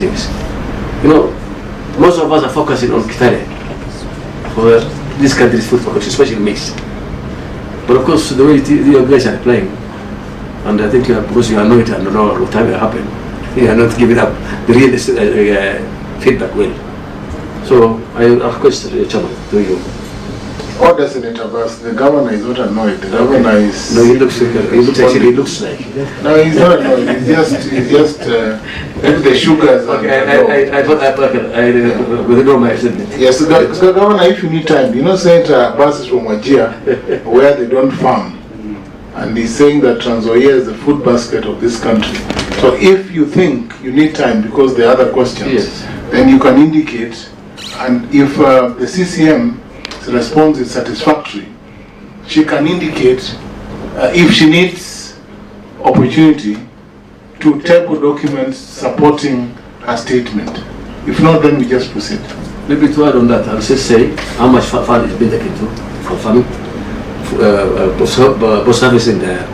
things. You know, most of us are focusing on Kitale for this country's food production, especially maize. But of course, the way you guys are playing, and I think because you are knowing it and know what time it happened, you are not giving up the real feedback well. So I request Chairman to you. Order, Senator Bass, the governor is not annoyed. The governor is... No, he looks like... No, he's not annoyed. He's just maybe the sugars. Okay, I thought I withdraw my statement. Yes, so Governor, if you need time, you know Senator Bass is from Wajir, where they don't farm. And he's saying that Trans Nzoia is the food basket of this country. So if you think you need time because there are other questions, yes, then you can indicate. And if the CCM response is satisfactory, she can indicate if she needs opportunity to table documents supporting her statement. If not, then we just proceed. Maybe to add on that, I'll just say how much fund is being taken to for farming, post-harvest in the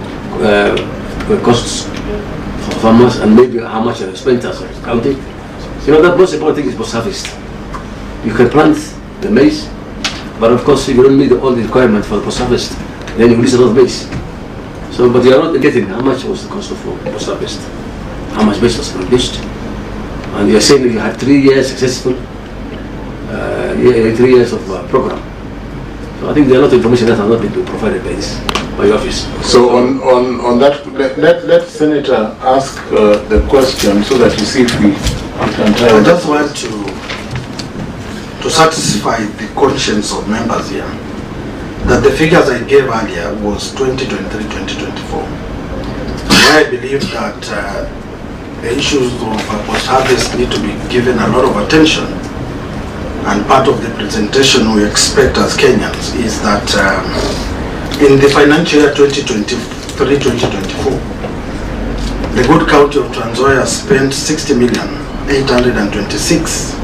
costs for farmers, and maybe how much are spent as a county. You know, the most important thing is post-harvest. You can plant the maize, but of course, if you don't meet all the requirements for the post-harvest, then you lose a lot of maize. So, but you are not getting how much was the cost of post-harvest, how much maize was produced, and you are saying that you had 3 years successful, 3 years of program. So I think there are a lot of information that has not been provided by your office. So on that, let Senator ask the question so that you see if we can try. I just want to satisfy the conscience of members here that the figures I gave earlier was 2023-2024. I believe that the issues of post-harvest need to be given a lot of attention, and part of the presentation we expect as Kenyans is that in the financial year 2023-2024, the good county of Trans Nzoia spent 60,826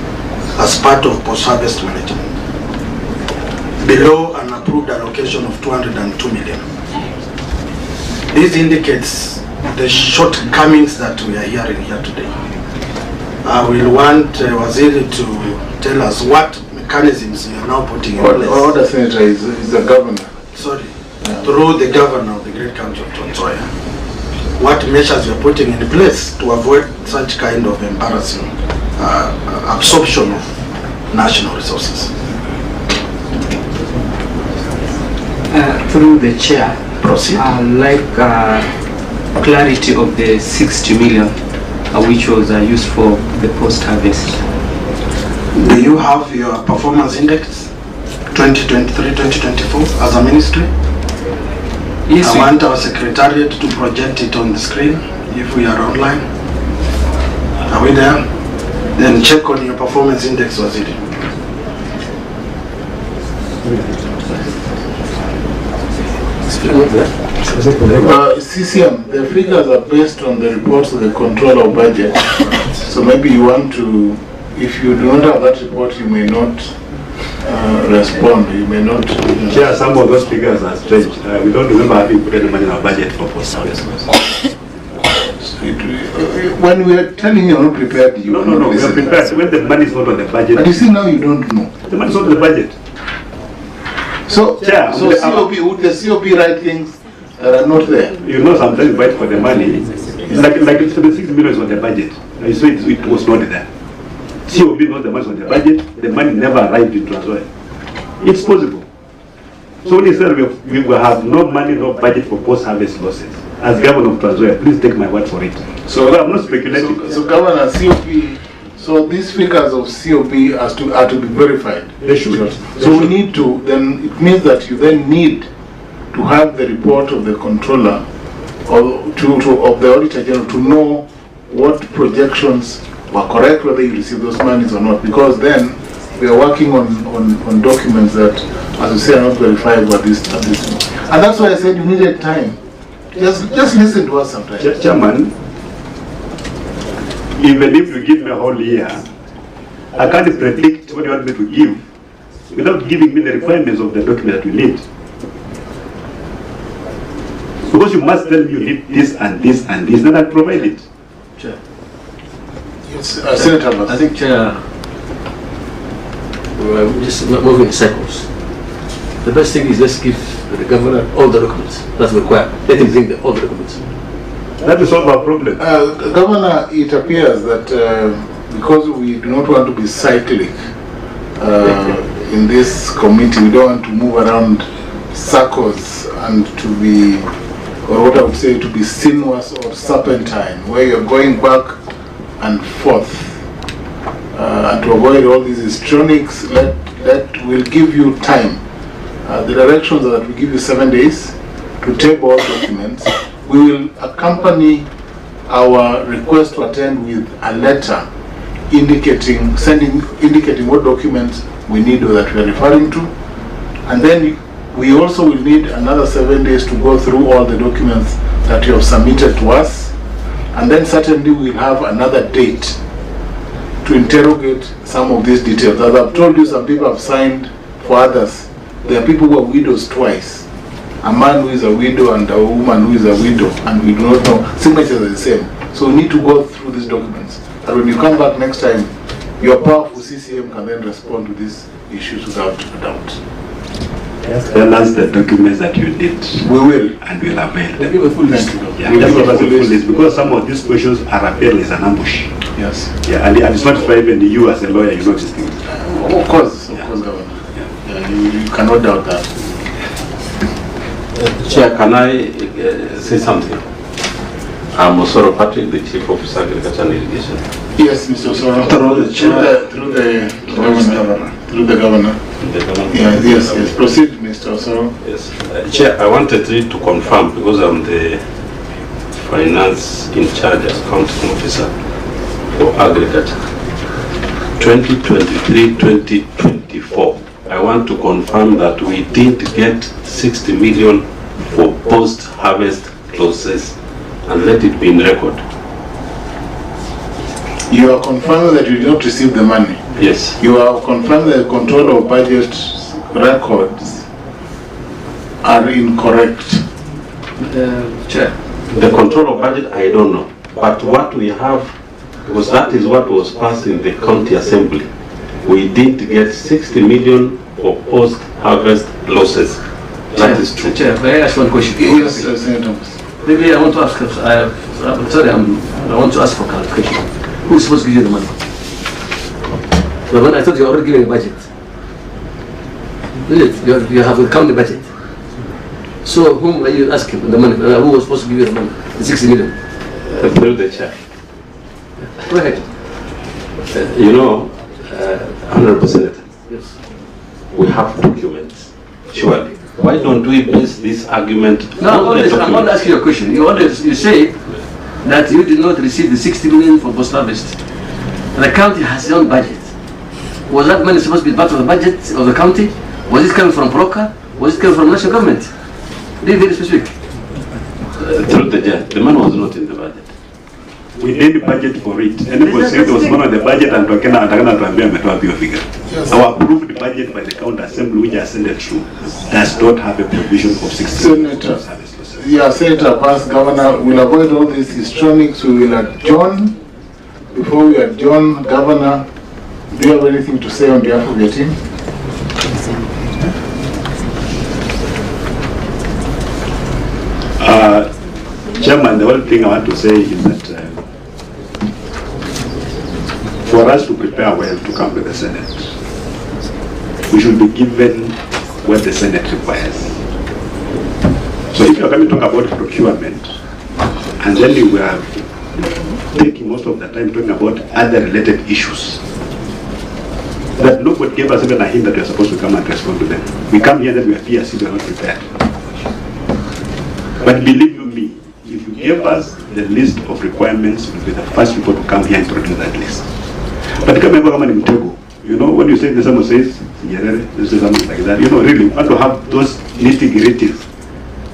as part of post-harvest management, below an approved allocation of 202 million. This indicates the shortcomings that we are hearing here today. I will want Waziri to tell us what mechanisms you are now putting in place. Order, Senator, is the governor. Sorry, through the governor of the great county of Trans Nzoia. What measures you are putting in place to avoid such kind of embarrassing absorption of national resources? Through the chair, proceed. I'd like clarity of the 60 million which was used for the post-harvest. Do you have your performance index 2023-2024 as a ministry? Yes, I want our secretariat to project it on the screen if we are online. Are we there? Then check on your performance index, Waziri. CCM, the figures are based on the reports of the controller of budget. So maybe you want to, if you do not have that report, you may not respond. You may not. Yeah, some of those figures are strange. We don't remember having put any money in our budget for post-harvest. When we are telling you not prepared, you no, we are prepared. When the money is not on the budget. But you see now you don't know. The money is not on the budget. So, yeah, so COP, would the COP write things that are not there? You know, sometimes you fight for the money. It's like the 6 million on the budget. You say it was not there. COP not the money on the budget. The money never arrived in Trans Nzoia. It's possible. So when you say we will have no money, no budget for post-harvest losses, as governor of Trans Nzoia, please take my word for it. So I'm not speculating. So governor, COP. So these figures of COP are to be verified. They should. So we need to, then it means that you then need to have the report of the controller or of the auditor general to know what projections were correct, whether you receive those monies or not. Because then we are working on documents that, as you say, are not verifiable at this time. And that's why I said you needed time. Just listen to us sometimes. Chairman, even if you give me a whole year, I can't predict what you want me to give without giving me the requirements of the document that you need. Because you must tell me you need this and this and this, then I provide it. Sure. Yes, Senator. I think, Chair, we're just not moving in circles. The best thing is let's give the governor all the documents that's required. Let him bring all the documents. That will solve our problem. Governor, it appears that because we do not want to be cyclic in this committee, we don't want to move around circles and to be, or what I would say, to be sinuous or serpentine, where you're going back and forth. And to avoid all these histrionics, that will give you time. The directions are that we give you 7 days to table all documents. We will accompany our request to attend with a letter indicating what documents we need or that we are referring to. And then we also will need another 7 days to go through all the documents that you have submitted to us. And then certainly we'll have another date to interrogate some of these details. As I've told you, some people have signed for others. There are people who are widows twice. A man who is a widow and a woman who is a widow, and we do not know. Signatures are the same. So we need to go through these documents. And when you come back next time, your powerful CCM can then respond to these issues without a doubt. Tell us the documents that you need. We will. And we'll avail them. Give a full list. Yeah, just give us a full list, because some of these questions are appearing as an ambush. Yes. Yeah, and it's not fair even you as a lawyer, you know these things. Of course, Governor. Yeah, you cannot doubt that. Chair, can I say something? I'm Osoro Patrick, the Chief Officer Agriculture and Irrigation. Yes, Mr. Osoro. Through the governor. Yes. Proceed, Mr. Osoro. Yes. Chair, I wanted to confirm, because I'm the finance in charge as accounting officer for agriculture. 2023-2024. I want to confirm that we did get 60 million for post-harvest losses, and let it be in record. You are confirming that you did not receive the money? Yes. You are confirming that the control of budget records are incorrect? Chair. The control of budget, I don't know. But what we have, because that is what was passed in the county assembly, we did get 60 million for post-harvest losses. That is true. Chair, may I ask one question? Yes, Senator. Maybe I want to ask, I'm sorry, I want to ask for clarification. Who is supposed to give you the money? The money, I thought you were already giving a budget. You have a county budget. So whom are you asking the money? Who was supposed to give you the money? The 60 million? Through the chair. Go ahead. You know, Honorable Senator, Yes. we have documents, surely. Why don't we base this argument No, on the I'm documents? not asking you a question. You say that you did not receive the 60 million for post-harvest. The county has its own budget. Was that money supposed to be part of the budget of the county? Was it coming from broker? Was it coming from national government? Be very specific. Through the chair, the money was not in the budget. We did budget for it. And it was said there was one on the budget and Tokena Tuambia ametoa pio figure. Our approved budget by the county assembly, which I sent it through, does not have a provision of 60 million. Yeah, Senator, past Governor, we'll avoid all these histrionics. We will adjourn. Before we adjourn, Governor, do you have anything to say on behalf of your team? Chairman, the only thing I want to say is that for us to prepare well to come to the Senate, we should be given what the Senate requires. So if you are coming to talk about procurement, and then we are taking most of the time talking about other related issues, that nobody gave us even a hint that we are supposed to come and respond to them. We come here that we are PSC, we are not prepared. But believe you me, if you gave us the list of requirements, we'll be the first people to come here and produce that list. But come in Mtego, you know, when you say someone says, this is something like that, you know, really want to have those nitty-gritties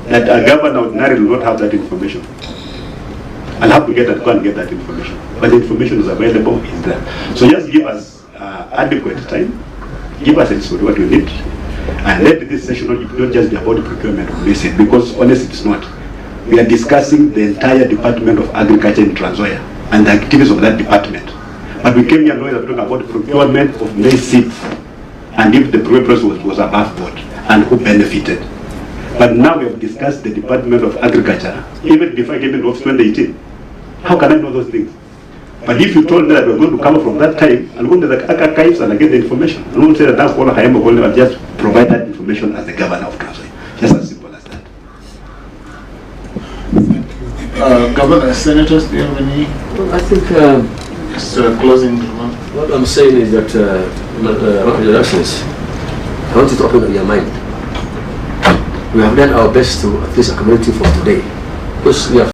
that a governor ordinarily will not have that information. I'll have to go and get that information. But the information is available, is there. So just give us adequate time, give us a list of what you need, and let this session not just be about the procurement of this, because honestly it's not. We are discussing the entire Department of Agriculture in Trans Nzoia and the activities of that department. But we came here knowing that we're talking about procurement of maize seeds, and if the procurement process was above board, and who benefited. But now we have discussed the Department of Agriculture, even before I came into office 2018. How can I know those things? But if you told me that we're going to come from that time, I'll go to the archives and I get the information. I won't say that that's what I am going to just provide that information as the governor of Transoy. Just as simple as that. Governor, Senators, do you have any? Well, I think Just closing remark. what I'm saying is that, Your Excellency, I want you to open up your mind. We have done our best to at least accommodate you for today. Because we have